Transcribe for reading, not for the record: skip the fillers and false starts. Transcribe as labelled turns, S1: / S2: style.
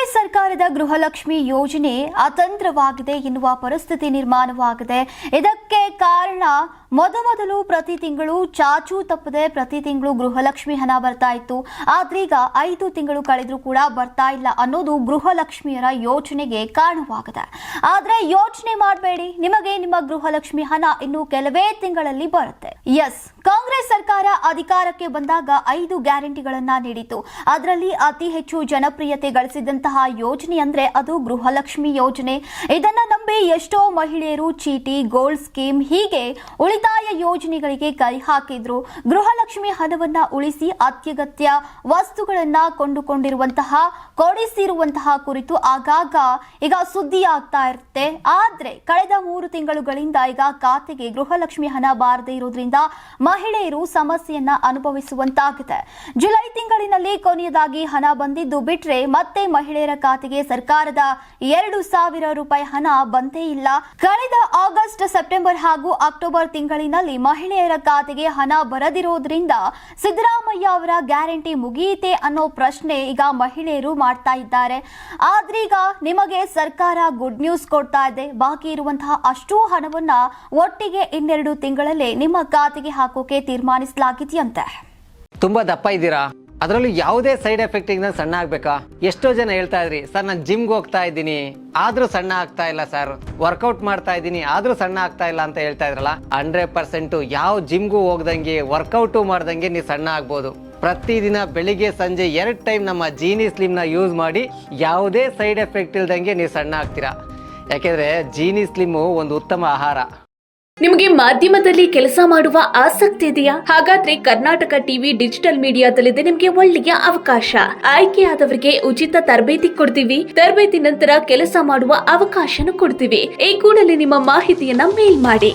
S1: ಕಾಂಗ್ರೆಸ್ ಸರ್ಕಾರದ ಗೃಹಲಕ್ಷ್ಮಿ ಯೋಜನೆ ಅತಂತ್ರವಾಗಿದೆ ಎನ್ನುವ ಪರಿಸ್ಥಿತಿ ನಿರ್ಮಾಣವಾಗಿದೆ. ಇದಕ್ಕೆ ಕಾರಣ ಮೊದಲು ಪ್ರತಿ ತಿಂಗಳು ಚಾಚೂ ತಪ್ಪದೆ ಪ್ರತಿ ತಿಂಗಳು ಗೃಹಲಕ್ಷ್ಮಿ ಹಣ ಬರ್ತಾ ಇತ್ತು. ಆದ್ರೀಗ 5 ತಿಂಗಳು ಕಳೆದ್ರೂ ಕೂಡ ಬರ್ತಾ ಇಲ್ಲ ಅನ್ನೋದು ಗೃಹಲಕ್ಷ್ಮಿಯರ ಯೋಚನೆಗೆ ಕಾರಣವಾಗಿದೆ. ಆದ್ರೆ ಯೋಚನೆ ಮಾಡಬೇಡಿ, ನಿಮಗೆ ನಿಮ್ಮ ಗೃಹಲಕ್ಷ್ಮಿ ಹಣ ಇನ್ನು ಕೆಲವೇ ತಿಂಗಳಲ್ಲಿ ಬರುತ್ತೆ. ಎಸ್, ಕಾಂಗ್ರೆಸ್ ಸರ್ಕಾರ ಅಧಿಕಾರಕ್ಕೆ ಬಂದಾಗ 5 ಗ್ಯಾರಂಟಿಗಳನ್ನ ನೀಡಿತು. ಅದರಲ್ಲಿ ಅತಿ ಹೆಚ್ಚು ಜನಪ್ರಿಯತೆ ಗಳಿಸಿದಂತಹ ಯೋಜನೆ ಅಂದ್ರೆ ಅದು ಗೃಹಲಕ್ಷ್ಮಿ ಯೋಜನೆ. ಇದನ್ನ ನಂಬಿ ಎಷ್ಟೋ ಮಹಿಳೆಯರು ಚೀಟಿ, ಗೋಲ್ಡ್ ಸ್ಕೀಮ್ ಹೀಗೆ ಉಳಿತಾಯ ಯೋಜನೆಗಳಿಗೆ ಕೈ ಹಾಕಿದ್ರು. ಗೃಹಲಕ್ಷ್ಮಿ ಹಣವನ್ನ ಉಳಿಸಿ ಅತ್ಯಗತ್ಯ ವಸ್ತುಗಳನ್ನ ಕೊಂಡುಕೊಂಡಿರುವಂತಹ, ಕೊಡಿಸಿರುವಂತಹ ಕುರಿತು ಆಗಾಗ ಈಗ ಸುದ್ದಿ ಆಗ್ತಾ ಇರುತ್ತೆ. ಆದ್ರೆ ಕಳೆದ 3 ತಿಂಗಳುಗಳಿಂದ ಈಗ ಖಾತೆಗೆ ಗೃಹಲಕ್ಷ್ಮಿ ಹಣ ಬಾರದೇ ಇರೋದ್ರಿಂದ ಮಹಿಳೆಯರು ಸಮಸ್ಯೆಯನ್ನ ಅನುಭವಿಸುವಂತಾಗಿದೆ. ಜುಲೈ ತಿಂಗಳಿನಲ್ಲಿ ಕೊನೆಯದಾಗಿ ಹಣ ಬಂದಿದ್ದು ಬಿಟ್ರೆ ಮತ್ತೆ ಮಹಿಳೆಯರ ಖಾತೆಗೆ ಸರ್ಕಾರದ 2,000 ರೂಪಾಯಿ ಹಣ ಬಂದೇ ಇಲ್ಲ. ಕಳೆದ ಆಗಸ್ಟ್, ಸೆಪ್ಟೆಂಬರ್ ಹಾಗೂ ಅಕ್ಟೋಬರ್ ತಿಂಗಳಿನಲ್ಲಿ ಮಹಿಳೆಯರ ಖಾತೆಗೆ ಹಣ ಬರದಿರೋದ್ರಿಂದ ಸಿದ್ದರಾಮಯ್ಯ ಅವರ ಗ್ಯಾರಂಟಿ ಮುಗಿಯಿತೆ ಅನ್ನೋ ಪ್ರಶ್ನೆ ಈಗ ಮಹಿಳೆಯರು ಮಾಡ್ತಾ ಇದ್ದಾರೆ. ಆದ್ರೀಗ ನಿಮಗೆ ಸರ್ಕಾರ ಗುಡ್ ನ್ಯೂಸ್ ಕೊಡ್ತಾ ಇದೆ. ಬಾಕಿ ಇರುವಂತಹ ಅಷ್ಟೂ ಹಣವನ್ನ ಒಟ್ಟಿಗೆ 2 ತಿಂಗಳಲ್ಲೇ ನಿಮ್ಮ ಖಾತೆಗೆ ಹಾಕೋಕೆ ತೀರ್ಮಾನಿಸಲಾಗಿದೆಯಂತೆ.
S2: ತುಂಬಾ ದಪ್ಪ ಇದ್ದೀರಾ, ಅದರಲ್ಲೂ ಯಾವುದೇ ಸೈಡ್ ಎಫೆಕ್ಟ್ ಇಂದ ಸಣ್ಣ ಆಗ್ಬೇಕಾ? ಎಷ್ಟೋ ಜನ ಹೇಳ್ತಾ ಇದ್ರಿ, ಸರ್ ನಾನು ಜಿಮ್ಗೆ ಹೋಗ್ತಾ ಇದ್ದೀನಿ ಆದ್ರೂ ಸಣ್ಣ ಆಗ್ತಾ ಇಲ್ಲ ಸರ್, ವರ್ಕೌಟ್ ಮಾಡ್ತಾ ಇದ್ದೀನಿ ಆದ್ರೂ ಸಣ್ಣ ಆಗ್ತಾ ಇಲ್ಲ ಅಂತ ಹೇಳ್ತಾ ಇದ್ರಲ್ಲ. 100% ಯಾವ ಜಿಮ್ಗೂ ಹೋಗ್ದಂಗೆ ವರ್ಕೌಟು ಮಾಡ್ದಂಗೆ ನೀವು ಸಣ್ಣ ಆಗ್ಬೋದು. ಪ್ರತಿದಿನ ಬೆಳಿಗ್ಗೆ ಸಂಜೆ 2 ಟೈಮ್ ನಮ್ಮ ಜೀನಿ ಸ್ಲಿಮ್ ನ ಯೂಸ್ ಮಾಡಿ ಯಾವುದೇ ಸೈಡ್ ಎಫೆಕ್ಟ್ ಇಲ್ದಂಗೆ ನೀವು ಸಣ್ಣ ಆಗ್ತೀರಾ. ಯಾಕೆಂದ್ರೆ ಜೀನಿ ಸ್ಲಿಮ್ ಒಂದು ಉತ್ತಮ ಆಹಾರ.
S3: ನಿಮಗೆ ಮಾಧ್ಯಮದಲ್ಲಿ ಕೆಲಸ ಮಾಡುವ ಆಸಕ್ತಿ ಇದೆಯಾ? ಹಾಗಾದ್ರೆ ಕರ್ನಾಟಕ ಟಿವಿ ಡಿಜಿಟಲ್ ಮೀಡಿಯಾದಲ್ಲಿದೆ ನಿಮಗೆ ಒಳ್ಳೆಯ ಅವಕಾಶ. ಆಯ್ಕೆಯಾದವರಿಗೆ ಉಚಿತ ತರಬೇತಿ ಕೊಡ್ತೀವಿ. ತರಬೇತಿ ನಂತರ ಕೆಲಸ ಮಾಡುವ ಅವಕಾಶನೂ ಕೊಡ್ತೀವಿ. ಈ ಕೂಡಲೇ ನಿಮ್ಮ ಮಾಹಿತಿಯನ್ನ ಮೇಲ್ ಮಾಡಿ.